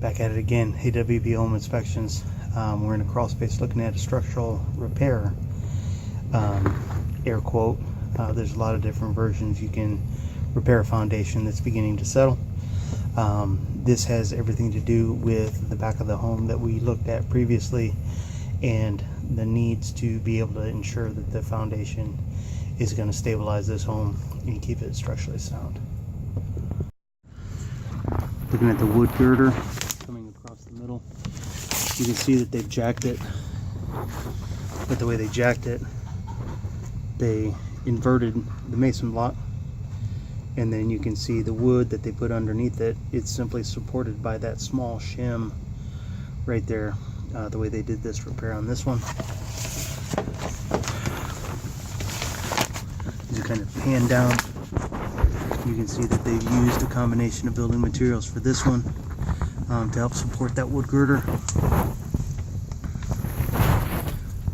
Back at it again, AWB Home Inspections. We're in a crawl space looking at a structural repair, air quote. There's a lot of different versions. You can repair a foundation that's beginning to settle. This has everything to do with the back of the home that we looked at previously and the needs to be able to ensure that the foundation is going to stabilize this home and keep it structurally sound. Looking at the wood girder coming across the middle, you can see that they've jacked it, but the way they jacked it, they inverted the mason block, and then you can see the wood that they put underneath it. It's simply supported by that small shim right there, the way they did this repair on this one. As you kind of pan down, you can see that they've used a combination of building materials for this one to help support that wood girder.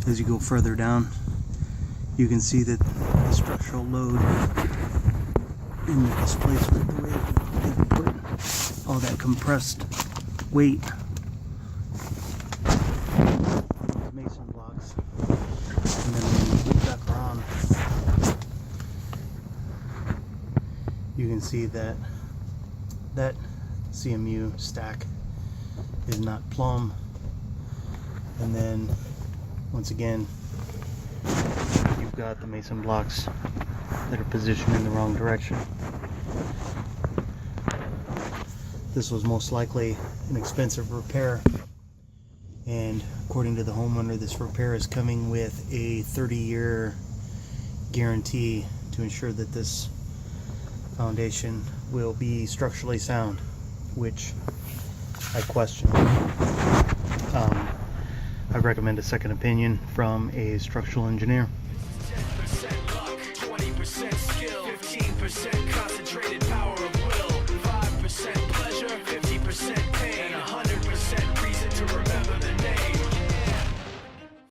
As you go further down, you can see that the structural load in the displacement, the way they put all that compressed weight, mason blocks, and then when you look back around, you can see that that CMU stack is not plumb, and then once again you've got the mason blocks that are positioned in the wrong direction. This was most likely an expensive repair, and according to the homeowner, this repair is coming with a 30-year guarantee to ensure that this foundation will be structurally sound, which I question. I recommend a second opinion from a structural engineer. 10% luck, 20% skill, 15%